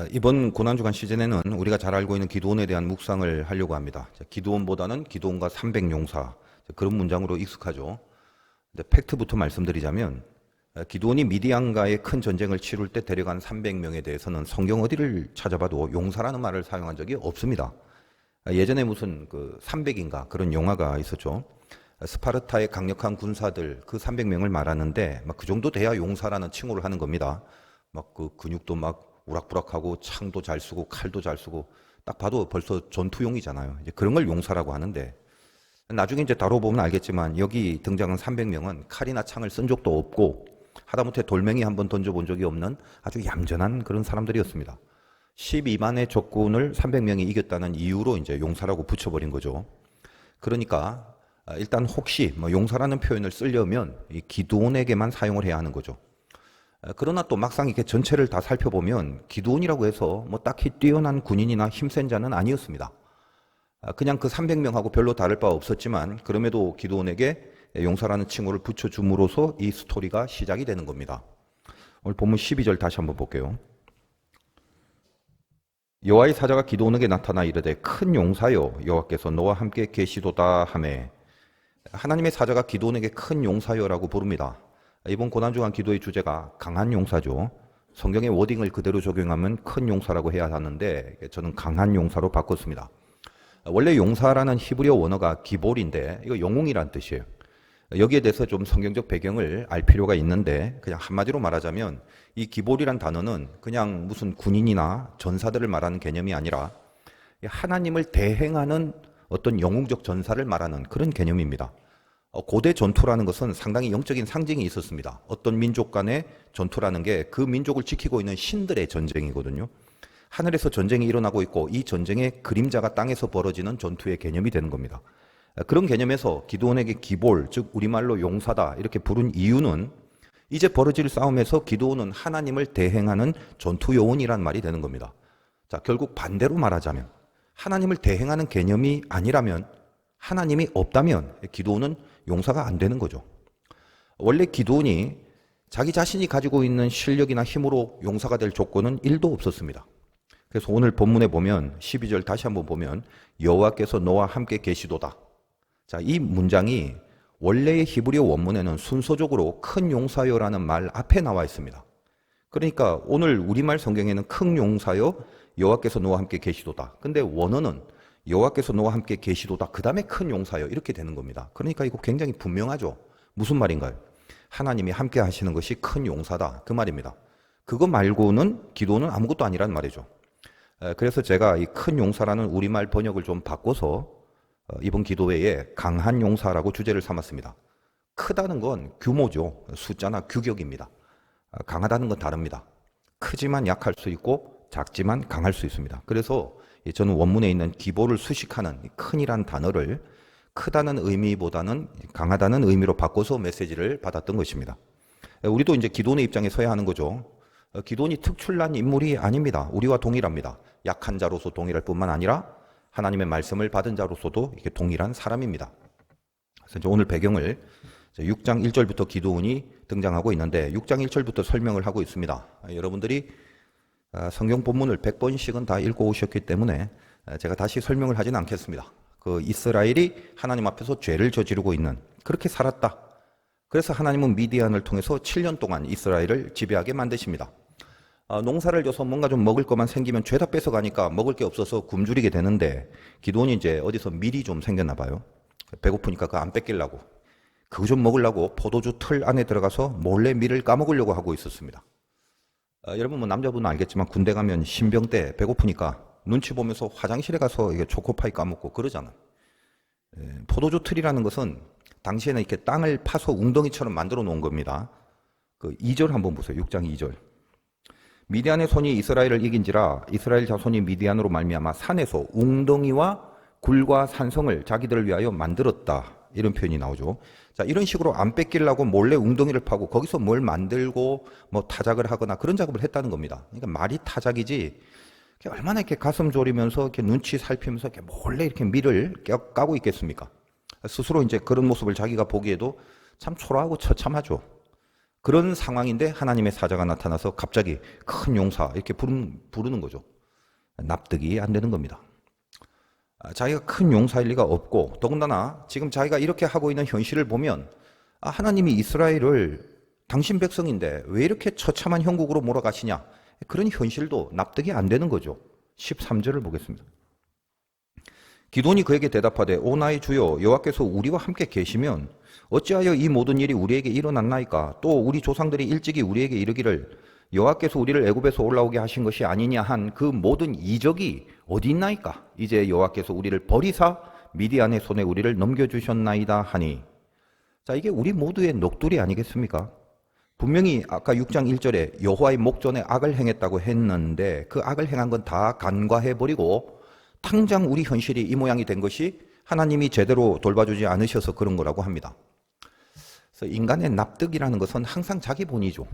이번 고난주간 시즌에는 우리가 잘 알고 있는 기드온에 대한 묵상을 하려고 합니다. 기드온보다는 기드온과 300용사 그런 문장으로 익숙하죠. 근데 팩트부터 말씀드리자면 기드온이 미디안과의 큰 전쟁을 치룰 때 데려간 300명에 대해서는 성경 어디를 찾아봐도 용사라는 말을 사용한 적이 없습니다. 예전에 무슨 그 300인가 그런 영화가 있었죠. 스파르타의 강력한 군사들 그 300명을 말하는데 막 그 정도 돼야 용사라는 칭호를 하는 겁니다. 막 그 근육도 막 우락부락하고 창도 잘 쓰고 칼도 잘 쓰고 딱 봐도 벌써 전투용이잖아요. 이제 그런 걸 용사라고 하는데 나중에 이제 다뤄보면 알겠지만 여기 등장한 300명은 칼이나 창을 쓴 적도 없고 하다못해 돌멩이 한번 던져본 적이 없는 아주 얌전한 그런 사람들이었습니다. 12만의 적군을 300명이 이겼다는 이유로 이제 용사라고 붙여버린 거죠. 그러니까 일단 혹시 뭐 용사라는 표현을 쓰려면 이 기드온에게만 사용을 해야 하는 거죠. 그러나 또 막상 이렇게 전체를 다 살펴보면 기드온이라고 해서 뭐 딱히 뛰어난 군인이나 힘센 자는 아니었습니다. 그냥 그 300명하고 별로 다를 바 없었지만 그럼에도 기드온에게 용사라는 칭호를 붙여줌으로써 이 스토리가 시작이 되는 겁니다. 오늘 본문 12절 다시 한번 볼게요. 여호와의 사자가 기드온에게 나타나 이르되 큰 용사여 여호와께서 너와 함께 계시도다 하매 하나님의 사자가 기드온에게 큰 용사여라고 부릅니다. 이번 고난주간 기도의 주제가 강한 용사죠. 성경의 워딩을 그대로 적용하면 큰 용사라고 해야 하는데 저는 강한 용사로 바꿨습니다. 원래 용사라는 히브리어 원어가 기볼인데 이거 영웅이란 뜻이에요. 여기에 대해서 좀 성경적 배경을 알 필요가 있는데 그냥 한마디로 말하자면 이 기볼이란 단어는 그냥 무슨 군인이나 전사들을 말하는 개념이 아니라 하나님을 대행하는 어떤 영웅적 전사를 말하는 그런 개념입니다. 고대 전투라는 것은 상당히 영적인 상징이 있었습니다. 어떤 민족 간의 전투라는 게 그 민족을 지키고 있는 신들의 전쟁이거든요. 하늘에서 전쟁이 일어나고 있고 이 전쟁의 그림자가 땅에서 벌어지는 전투의 개념이 되는 겁니다. 그런 개념에서 기드온에게 기볼, 즉 우리말로 용사다 이렇게 부른 이유는 이제 벌어질 싸움에서 기드온은 하나님을 대행하는 전투 요원이란 말이 되는 겁니다. 자, 결국 반대로 말하자면 하나님을 대행하는 개념이 아니라면 하나님이 없다면 기드온은 용사가 안 되는 거죠. 원래 기드온이 자기 자신이 가지고 있는 실력이나 힘으로 용사가 될 조건은 1도 없었습니다. 그래서 오늘 본문에 보면 12절 다시 한번 보면 여호와께서 너와 함께 계시도다. 자, 이 문장이 원래의 히브리어 원문에는 순서적으로 큰 용사여라는 말 앞에 나와 있습니다. 그러니까 오늘 우리말 성경에는 큰 용사여 여호와께서 너와 함께 계시도다. 근데 원어는 여호와께서 너와 함께 계시도다. 그 다음에 큰 용사여 이렇게 되는 겁니다. 그러니까 이거 굉장히 분명하죠. 무슨 말인가요? 하나님이 함께 하시는 것이 큰 용사다. 그 말입니다. 그거 말고는 기도는 아무것도 아니란 말이죠. 그래서 제가 이 큰 용사라는 우리말 번역을 좀 바꿔서 이번 기도회에 강한 용사라고 주제를 삼았습니다. 크다는 건 규모죠. 숫자나 규격입니다. 강하다는 건 다릅니다. 크지만 약할 수 있고 작지만 강할 수 있습니다. 그래서 저는 원문에 있는 기볼을 수식하는 큰이란 단어를 크다는 의미보다는 강하다는 의미로 바꿔서 메시지를 받았던 것입니다. 우리도 이제 기드온의 입장에 서야 하는 거죠. 기드온이 특출난 인물이 아닙니다. 우리와 동일합니다. 약한 자로서 동일할 뿐만 아니라 하나님의 말씀을 받은 자로서도 이게 동일한 사람입니다. 그래서 이제 오늘 배경을 6장 1절부터 기드온이 등장하고 있는데 6장 1절부터 설명을 하고 있습니다. 여러분들이 성경 본문을 100번씩은 다 읽고 오셨기 때문에 제가 다시 설명을 하진 않겠습니다. 그 이스라엘이 하나님 앞에서 죄를 저지르고 있는 그렇게 살았다. 그래서 하나님은 미디안을 통해서 7년 동안 이스라엘을 지배하게 만드십니다. 농사를 져서 뭔가 좀 먹을 것만 생기면 죄다 뺏어가니까 먹을 게 없어서 굶주리게 되는데 기드온이 이제 어디서 밀이 좀 생겼나 봐요. 배고프니까 그거 안 뺏기려고 그거 좀 먹으려고 포도주 틀 안에 들어가서 몰래 밀을 까먹으려고 하고 있었습니다. 여러분 뭐 남자분은 알겠지만 군대 가면 신병 때 배고프니까 눈치 보면서 화장실에 가서 이게 초코파이 까먹고 그러잖아. 포도주 틀이라는 것은 당시에는 이렇게 땅을 파서 웅덩이처럼 만들어 놓은 겁니다. 그 2절 한번 보세요. 6장 2절. 미디안의 손이 이스라엘을 이긴지라 이스라엘 자손이 미디안으로 말미암아 산에서 웅덩이와 굴과 산성을 자기들을 위하여 만들었다. 이런 표현이 나오죠. 자, 이런 식으로 안 뺏기려고 몰래 웅덩이를 파고 거기서 뭘 만들고 뭐 타작을 하거나 그런 작업을 했다는 겁니다. 그러니까 말이 타작이지 얼마나 이렇게 가슴 졸이면서 이렇게 눈치 살피면서 이렇게 몰래 이렇게 밀을 까고 있겠습니까? 스스로 이제 그런 모습을 자기가 보기에도 참 초라하고 처참하죠. 그런 상황인데 하나님의 사자가 나타나서 갑자기 큰 용사 이렇게 부르는 거죠. 납득이 안 되는 겁니다. 자기가 큰 용사일 리가 없고, 더군다나 지금 자기가 이렇게 하고 있는 현실을 보면 하나님이 이스라엘을 당신 백성인데 왜 이렇게 처참한 형국으로 몰아가시냐, 그런 현실도 납득이 안 되는 거죠. 13절을 보겠습니다. 기드온이 그에게 대답하되 오 나의 주여 여호와께서 우리와 함께 계시면 어찌하여 이 모든 일이 우리에게 일어났나이까? 또 우리 조상들이 일찍이 우리에게 이르기를 여호와께서 우리를 애굽에서 올라오게 하신 것이 아니냐 한 그 모든 이적이 어디 있나이까? 이제 여호와께서 우리를 버리사 미디안의 손에 우리를 넘겨주셨나이다 하니. 자, 이게 우리 모두의 넋두리 아니겠습니까? 분명히 아까 6장 1절에 여호와의 목전에 악을 행했다고 했는데 그 악을 행한 건 다 간과해버리고 당장 우리 현실이 이 모양이 된 것이 하나님이 제대로 돌봐주지 않으셔서 그런 거라고 합니다. 그래서 인간의 납득이라는 것은 항상 자기 본이죠.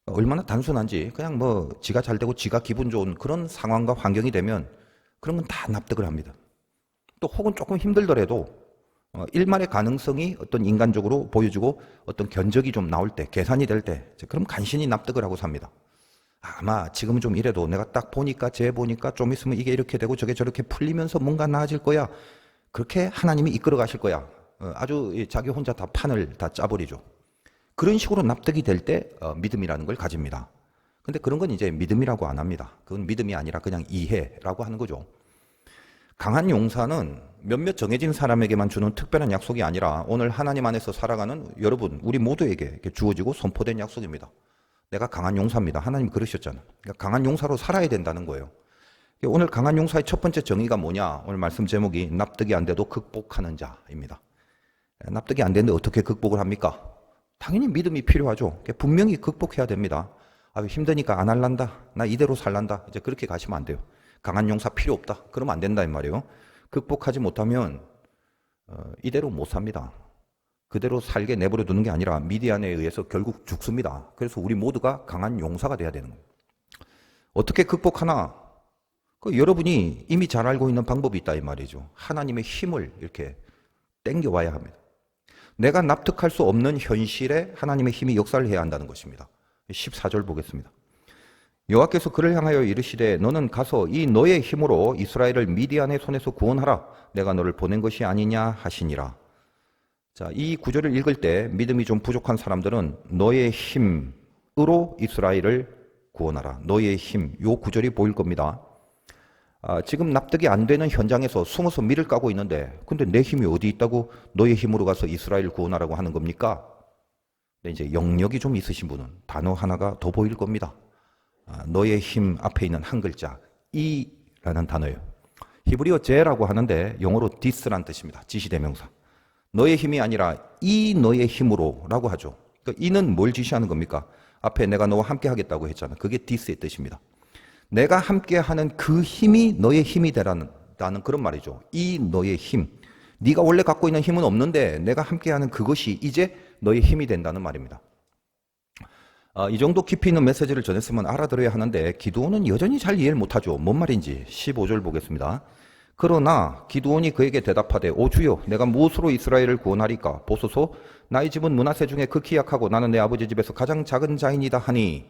얼마나 단순한지, 그냥 뭐 지가 잘 되고 지가 기분 좋은 그런 상황과 환경이 되면 그런 건 다 납득을 합니다. 또 혹은 조금 힘들더라도 일말의 가능성이 어떤 인간적으로 보여지고 어떤 견적이 좀 나올 때, 계산이 될 때, 그럼 간신히 납득을 하고 삽니다. 아마 지금은 좀 이래도 내가 딱 보니까 좀 있으면 이게 이렇게 되고 저게 저렇게 풀리면서 뭔가 나아질 거야. 그렇게 하나님이 이끌어 가실 거야. 아주 자기 혼자 다 판을 다 짜버리죠. 그런 식으로 납득이 될 때 믿음이라는 걸 가집니다. 근데 그런 건 이제 믿음이라고 안 합니다. 그건 믿음이 아니라 그냥 이해라고 하는 거죠. 강한 용사는 몇몇 정해진 사람에게만 주는 특별한 약속이 아니라 오늘 하나님 안에서 살아가는 여러분, 우리 모두에게 주어지고 선포된 약속입니다. 내가 강한 용사입니다. 하나님 그러셨잖아요. 그러니까 강한 용사로 살아야 된다는 거예요. 오늘 강한 용사의 첫 번째 정의가 뭐냐? 오늘 말씀 제목이 납득이 안 돼도 극복하는 자입니다. 납득이 안 되는데 어떻게 극복을 합니까? 당연히 믿음이 필요하죠. 분명히 극복해야 됩니다. 힘드니까 안 할란다. 나 이대로 살란다. 이제 그렇게 가시면 안 돼요. 강한 용사 필요 없다. 그러면 안 된다 이 말이에요. 극복하지 못하면 이대로 못 삽니다. 그대로 살게 내버려 두는 게 아니라 미디안에 의해서 결국 죽습니다. 그래서 우리 모두가 강한 용사가 돼야 되는 거예요. 어떻게 극복하나? 여러분이 이미 잘 알고 있는 방법이 있다 이 말이죠. 하나님의 힘을 이렇게 땡겨와야 합니다. 내가 납득할 수 없는 현실에 하나님의 힘이 역사를 해야 한다는 것입니다. 14절 보겠습니다. 여호와께서 그를 향하여 이르시되 너는 가서 이 너의 힘으로 이스라엘을 미디안의 손에서 구원하라. 내가 너를 보낸 것이 아니냐 하시니라. 자, 이 구절을 읽을 때 믿음이 좀 부족한 사람들은 너의 힘으로 이스라엘을 구원하라. 너의 힘, 요 구절이 보일 겁니다. 지금 납득이 안 되는 현장에서 숨어서 밀을 까고 있는데 근데 내 힘이 어디 있다고 너의 힘으로 가서 이스라엘을 구원하라고 하는 겁니까? 근데 이제 영역이 좀 있으신 분은 단어 하나가 더 보일 겁니다. 너의 힘 앞에 있는 한 글자 이라는 단어예요. 히브리어 제라고 하는데 영어로 this란 뜻입니다. 지시대명사. 너의 힘이 아니라 이 너의 힘으로 라고 하죠. 그러니까 이는 뭘 지시하는 겁니까? 앞에 내가 너와 함께 하겠다고 했잖아. 그게 this의 뜻입니다. 내가 함께하는 그 힘이 너의 힘이 되라는 그런 말이죠. 이 너의 힘. 네가 원래 갖고 있는 힘은 없는데 내가 함께하는 그것이 이제 너의 힘이 된다는 말입니다. 이 정도 깊이 있는 메시지를 전했으면 알아들어야 하는데 기드온은 여전히 잘 이해를 못하죠. 뭔 말인지 15절 보겠습니다. 그러나 기드온이 그에게 대답하되 오 주여 내가 무엇으로 이스라엘을 구원하리까? 보소서 나의 집은 므낫세 중에 극히 약하고 나는 내 아버지 집에서 가장 작은 자이니다 하니.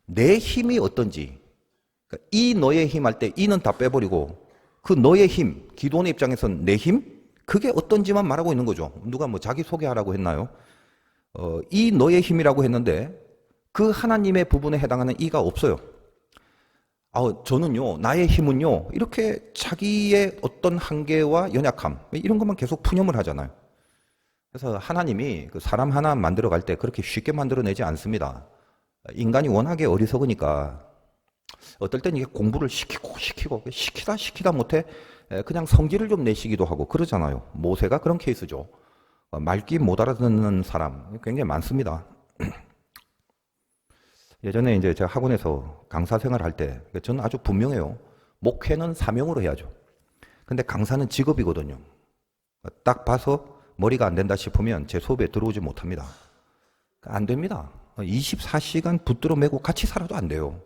내 힘이 어떤지, 이 너의 힘 할 때 이는 다 빼버리고 그 너의 힘, 기드온의 입장에서는 내 힘? 그게 어떤지만 말하고 있는 거죠. 누가 뭐 자기 소개하라고 했나요? 이 너의 힘이라고 했는데 그 하나님의 부분에 해당하는 이가 없어요. 저는요, 나의 힘은요, 이렇게 자기의 어떤 한계와 연약함, 이런 것만 계속 푸념을 하잖아요. 그래서 하나님이 그 사람 하나 만들어 갈 때 그렇게 쉽게 만들어내지 않습니다. 인간이 워낙에 어리석으니까 어떨 땐 이게 공부를 시키다 못해 그냥 성질을 좀 내시기도 하고 그러잖아요. 모세가 그런 케이스죠. 말귀 못 알아듣는 사람 굉장히 많습니다. 예전에 이제 제가 학원에서 강사 생활할 때 저는 아주 분명해요. 목회는 사명으로 해야죠. 근데 강사는 직업이거든요. 딱 봐서 머리가 안 된다 싶으면 제 수업에 들어오지 못합니다. 안 됩니다. 24시간 붙들어 매고 같이 살아도 안 돼요.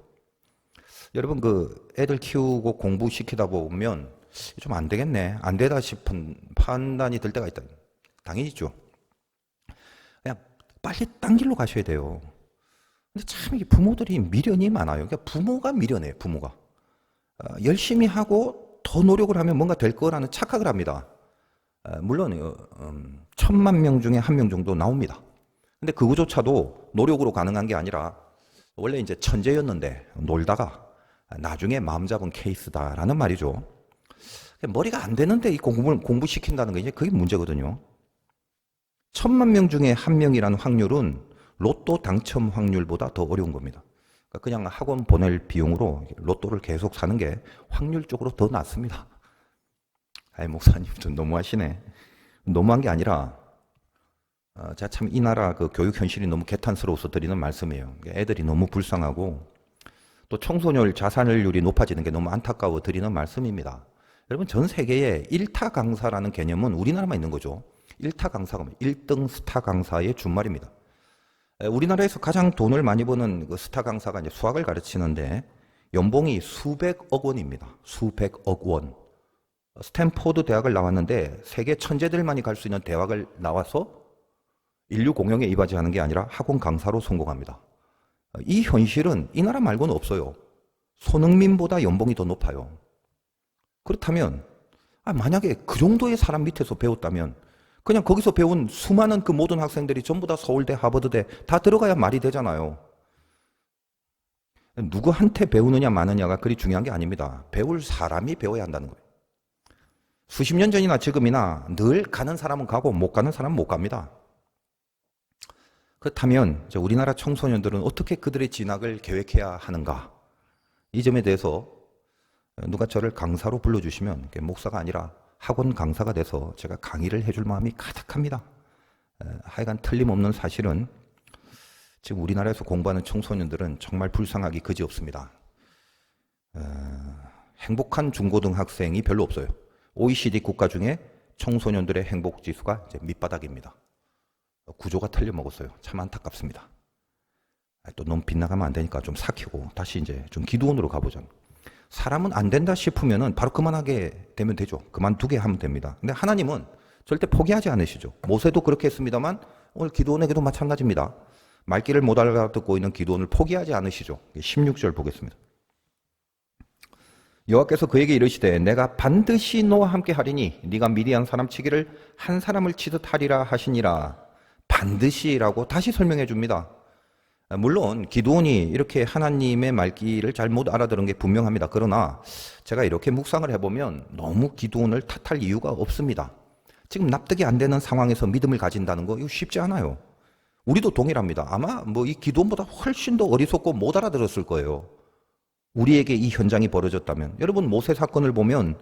여러분 그 애들 키우고 공부시키다 보면 좀 안 되겠네. 안 되다 싶은 판단이 들 때가 있다. 당연히 있죠. 그냥 빨리 딴 길로 가셔야 돼요. 근데 참 이게 부모들이 미련이 많아요. 그러니까 부모가 미련해요, 부모가. 열심히 하고 더 노력을 하면 뭔가 될 거라는 착각을 합니다. 물론 1,000,000명 중에 1명 정도 나옵니다. 근데 그거조차도 노력으로 가능한 게 아니라 원래 이제 천재였는데 놀다가 나중에 마음 잡은 케이스다라는 말이죠. 머리가 안 되는데 이 공부시킨다는 게 이제 그게 문제거든요. 1,000,000명 중에 1명이라는 확률은 로또 당첨 확률보다 더 어려운 겁니다. 그러니까 그냥 학원 보낼 비용으로 로또를 계속 사는 게 확률적으로 더 낫습니다. 아이, 목사님 좀 너무하시네. 너무한 게 아니라 제가 참 이 나라 그 교육 현실이 너무 개탄스러워서 드리는 말씀이에요. 애들이 너무 불쌍하고 또 청소년 자살률이 높아지는 게 너무 안타까워 드리는 말씀입니다. 여러분, 전 세계에 1타 강사라는 개념은 우리나라만 있는 거죠. 1타 강사가 1등 스타 강사의 준말입니다. 우리나라에서 가장 돈을 많이 버는 그 스타 강사가 이제 수학을 가르치는데 연봉이 수백억 원입니다. 수백억 원. 스탠포드 대학을 나왔는데 세계 천재들만이 갈 수 있는 대학을 나와서 인류 공영에 이바지하는 게 아니라 학원 강사로 성공합니다. 이 현실은 이 나라 말고는 없어요. 손흥민보다 연봉이 더 높아요. 그렇다면 만약에 그 정도의 사람 밑에서 배웠다면 그냥 거기서 배운 수많은 그 모든 학생들이 전부 다 서울대, 하버드대 다 들어가야 말이 되잖아요. 누구한테 배우느냐 마느냐가 그리 중요한 게 아닙니다. 배울 사람이 배워야 한다는 거예요. 수십 년 전이나 지금이나 늘 가는 사람은 가고 못 가는 사람은 못 갑니다. 그렇다면 우리나라 청소년들은 어떻게 그들의 진학을 계획해야 하는가? 이 점에 대해서 누가 저를 강사로 불러주시면 목사가 아니라 학원 강사가 돼서 제가 강의를 해줄 마음이 가득합니다. 하여간 틀림없는 사실은 지금 우리나라에서 공부하는 청소년들은 정말 불쌍하기 그지없습니다. 행복한 중고등학생이 별로 없어요. OECD 국가 중에 청소년들의 행복 지수가 이제 밑바닥입니다. 구조가 틀려먹었어요. 참 안타깝습니다. 또 너무 빗나가면 안 되니까 좀 삭히고 다시 이제 좀 기도원으로 가보자. 사람은 안 된다 싶으면은 바로 그만하게 되면 되죠. 그만두게 하면 됩니다. 근데 하나님은 절대 포기하지 않으시죠. 모세도 그렇게 했습니다만 오늘 기도원에게도 마찬가지입니다. 말귀를 못 알아듣고 있는 기도원을 포기하지 않으시죠. 16절 보겠습니다. 여호와께서 그에게 이르시되 내가 반드시 너와 함께 하리니 네가 미디안 사람 치기를 한 사람을 치듯 하리라 하시니라. 반드시라고 다시 설명해 줍니다. 물론 기드온이 이렇게 하나님의 말귀를 잘 못 알아들은 게 분명합니다. 그러나 제가 이렇게 묵상을 해보면 너무 기드온을 탓할 이유가 없습니다. 지금 납득이 안 되는 상황에서 믿음을 가진다는 거 이거 쉽지 않아요. 우리도 동일합니다. 아마 이 기드온보다 훨씬 더 어리석고 못 알아들었을 거예요. 우리에게 이 현장이 벌어졌다면. 여러분, 모세 사건을 보면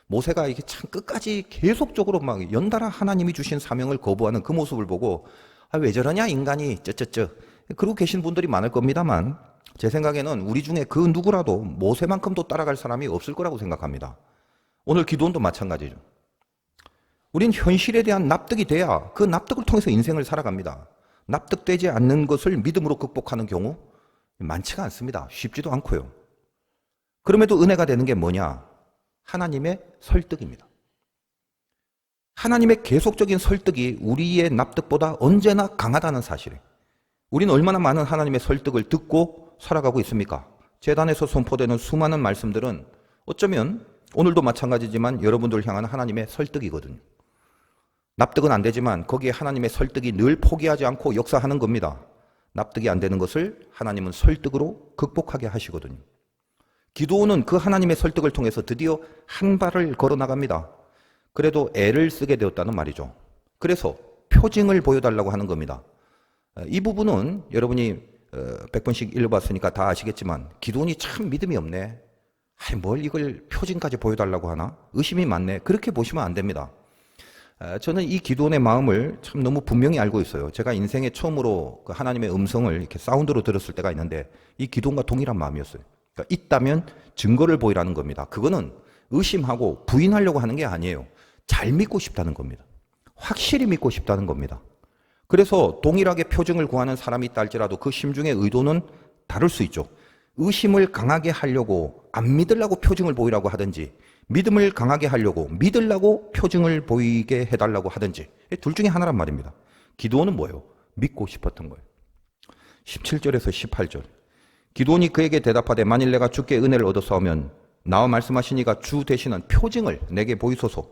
모세가 이게 참 끝까지 계속적으로 막 연달아 하나님이 주신 사명을 거부하는 그 모습을 보고 왜 저러냐 인간이 쩌쩌쩌 그러고 계신 분들이 많을 겁니다만 제 생각에는 우리 중에 그 누구라도 모세만큼도 따라갈 사람이 없을 거라고 생각합니다. 오늘 기도원도 마찬가지죠. 우린 현실에 대한 납득이 돼야 그 납득을 통해서 인생을 살아갑니다. 납득되지 않는 것을 믿음으로 극복하는 경우 많지가 않습니다. 쉽지도 않고요. 그럼에도 은혜가 되는 게 뭐냐? 하나님의 설득입니다. 하나님의 계속적인 설득이 우리의 납득보다 언제나 강하다는 사실이에요. 우리는 얼마나 많은 하나님의 설득을 듣고 살아가고 있습니까? 제단에서 선포되는 수많은 말씀들은 어쩌면 오늘도 마찬가지지만 여러분들을 향한 하나님의 설득이거든요. 납득은 안 되지만 거기에 하나님의 설득이 늘 포기하지 않고 역사하는 겁니다. 납득이 안 되는 것을 하나님은 설득으로 극복하게 하시거든요. 기드온은 그 하나님의 설득을 통해서 드디어 한 발을 걸어 나갑니다. 그래도 애를 쓰게 되었다는 말이죠. 그래서 표징을 보여달라고 하는 겁니다. 이 부분은 여러분이 100번씩 읽어봤으니까 다 아시겠지만 기드온이 참 믿음이 없네. 뭘 이걸 표징까지 보여달라고 하나? 의심이 많네. 그렇게 보시면 안 됩니다. 저는 이 기드온의 마음을 참 너무 분명히 알고 있어요. 제가 인생에 처음으로 그 하나님의 음성을 이렇게 사운드로 들었을 때가 있는데 이 기드온과 동일한 마음이었어요. 그러니까 있다면 증거를 보이라는 겁니다. 그거는 의심하고 부인하려고 하는 게 아니에요. 잘 믿고 싶다는 겁니다. 확실히 믿고 싶다는 겁니다. 그래서 동일하게 표징을 구하는 사람이 있다 할지라도 그 심중의 의도는 다를 수 있죠. 의심을 강하게 하려고 안 믿으려고 표징을 보이라고 하든지 믿음을 강하게 하려고 믿으려고 표징을 보이게 해달라고 하든지 둘 중에 하나란 말입니다. 기도는 뭐예요? 믿고 싶었던 거예요. 17절에서 18절. 기드온이 그에게 대답하되 만일 내가 주께 은혜를 얻어싸우면 나와 말씀하시니가 주 되시는 표징을 내게 보이소서.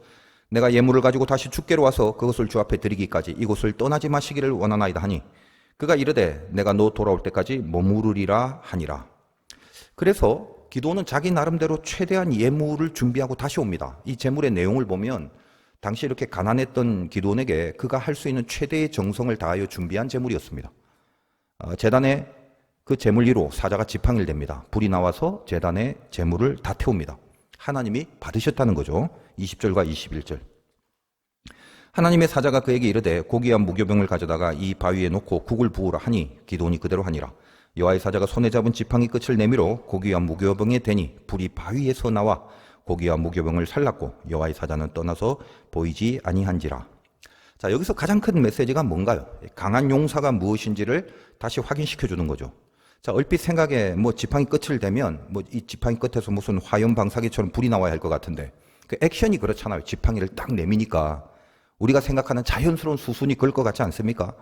내가 예물을 가지고 다시 주께로 와서 그것을 주 앞에 드리기까지 이곳을 떠나지 마시기를 원하나이다 하니 그가 이르되 내가 너 돌아올 때까지 머무르리라 하니라. 그래서 기드온은 자기 나름대로 최대한 예물을 준비하고 다시 옵니다. 이 제물의 내용을 보면 당시 이렇게 가난했던 기드온에게 그가 할 수 있는 최대의 정성을 다하여 준비한 제물이었습니다. 제단에 그 제물 위로 사자가 지팡이를 댑니다. 불이 나와서 제단에 제물을 다 태웁니다. 하나님이 받으셨다는 거죠. 20절과 21절. 하나님의 사자가 그에게 이르되 고기와 무교병을 가져다가 이 바위에 놓고 국을 부으라 하니 기드온이 그대로 하니라. 여호와의 사자가 손에 잡은 지팡이 끝을 내밀어 고기와 무교병에 대니 불이 바위에서 나와 고기와 무교병을 살랐고 여호와의 사자는 떠나서 보이지 아니한지라. 자, 여기서 가장 큰 메시지가 뭔가요? 강한 용사가 무엇인지를 다시 확인시켜 주는 거죠. 자, 얼핏 생각에 지팡이 끝을 대면 이 지팡이 끝에서 무슨 화염 방사기처럼 불이 나와야 할 것 같은데 그 액션이 그렇잖아요. 지팡이를 딱 내미니까 우리가 생각하는 자연스러운 수순이 그럴 것 같지 않습니까?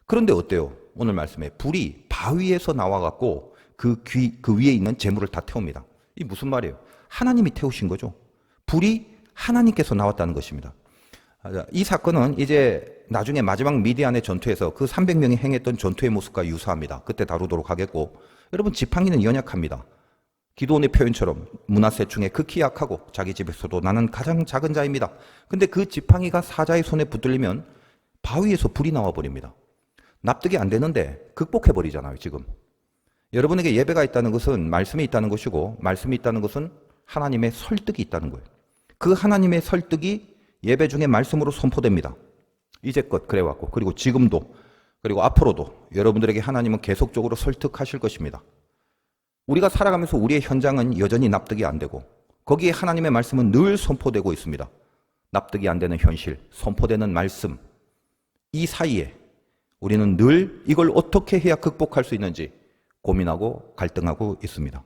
그런데 어때요? 오늘 말씀에 불이 바위에서 나와갖고 그 위에 있는 재물을 다 태웁니다. 이 무슨 말이에요? 하나님이 태우신 거죠. 불이 하나님께서 나왔다는 것입니다. 이 사건은 이제 나중에 마지막 미디안의 전투에서 그 300명이 행했던 전투의 모습과 유사합니다. 그때 다루도록 하겠고, 여러분 지팡이는 연약합니다. 기드온의 표현처럼 므낫세 중에 극히 약하고 자기 집에서도 나는 가장 작은 자입니다. 근데 그 지팡이가 사자의 손에 붙들리면 바위에서 불이 나와 버립니다. 납득이 안 되는데 극복해 버리잖아요, 지금. 여러분에게 예배가 있다는 것은 말씀이 있다는 것이고, 말씀이 있다는 것은 하나님의 설득이 있다는 거예요. 그 하나님의 설득이 예배 중에 말씀으로 선포됩니다. 이제껏 그래왔고, 그리고 지금도, 그리고 앞으로도 여러분들에게 하나님은 계속적으로 설득하실 것입니다. 우리가 살아가면서 우리의 현장은 여전히 납득이 안 되고, 거기에 하나님의 말씀은 늘 선포되고 있습니다. 납득이 안 되는 현실, 선포되는 말씀, 이 사이에 우리는 늘 이걸 어떻게 해야 극복할 수 있는지 고민하고 갈등하고 있습니다.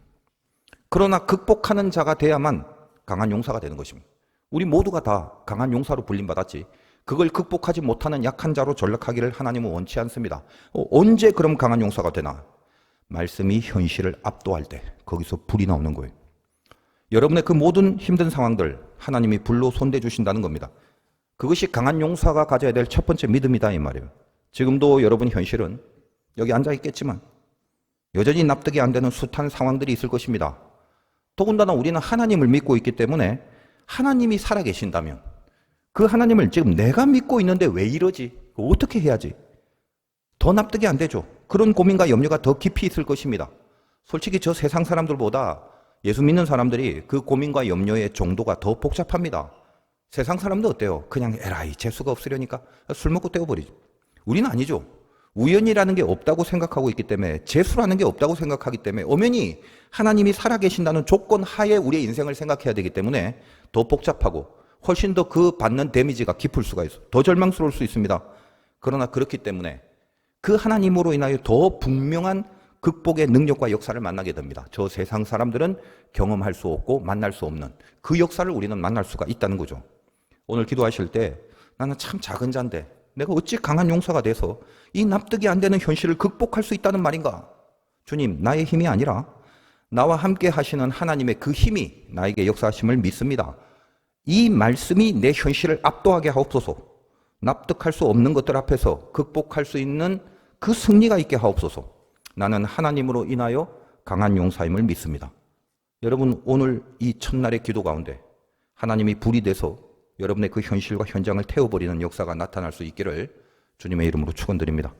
그러나 극복하는 자가 돼야만 강한 용사가 되는 것입니다. 우리 모두가 다 강한 용사로 불림받았지, 그걸 극복하지 못하는 약한 자로 전락하기를 하나님은 원치 않습니다. 언제 그럼 강한 용사가 되나? 말씀이 현실을 압도할 때 거기서 불이 나오는 거예요. 여러분의 그 모든 힘든 상황들 하나님이 불로 손대주신다는 겁니다. 그것이 강한 용사가 가져야 될 첫 번째 믿음이다 이 말이에요. 지금도 여러분 현실은 여기 앉아 있겠지만 여전히 납득이 안 되는 숱한 상황들이 있을 것입니다. 더군다나 우리는 하나님을 믿고 있기 때문에 하나님이 살아계신다면 그 하나님을 지금 내가 믿고 있는데 왜 이러지? 어떻게 해야지? 더 납득이 안 되죠. 그런 고민과 염려가 더 깊이 있을 것입니다. 솔직히 저 세상 사람들보다 예수 믿는 사람들이 그 고민과 염려의 정도가 더 복잡합니다. 세상 사람도 어때요? 그냥 에라이 재수가 없으려니까 술 먹고 떼어버리죠. 우리는 아니죠. 우연이라는 게 없다고 생각하고 있기 때문에, 재수라는 게 없다고 생각하기 때문에 엄연히 하나님이 살아계신다는 조건 하에 우리의 인생을 생각해야 되기 때문에 더 복잡하고 훨씬 더 그 받는 데미지가 깊을 수가 있어요. 더 절망스러울 수 있습니다. 그러나 그렇기 때문에 그 하나님으로 인하여 더 분명한 극복의 능력과 역사를 만나게 됩니다. 저 세상 사람들은 경험할 수 없고 만날 수 없는 그 역사를 우리는 만날 수가 있다는 거죠. 오늘 기도하실 때 나는 참 작은 자인데 내가 어찌 강한 용사가 돼서 이 납득이 안 되는 현실을 극복할 수 있다는 말인가? 주님, 나의 힘이 아니라 나와 함께 하시는 하나님의 그 힘이 나에게 역사하심을 믿습니다. 이 말씀이 내 현실을 압도하게 하옵소서. 납득할 수 없는 것들 앞에서 극복할 수 있는 그 승리가 있게 하옵소서. 나는 하나님으로 인하여 강한 용사임을 믿습니다. 여러분, 오늘 이 첫날의 기도 가운데 하나님이 불이 돼서 여러분의 그 현실과 현장을 태워버리는 역사가 나타날 수 있기를 주님의 이름으로 축원드립니다.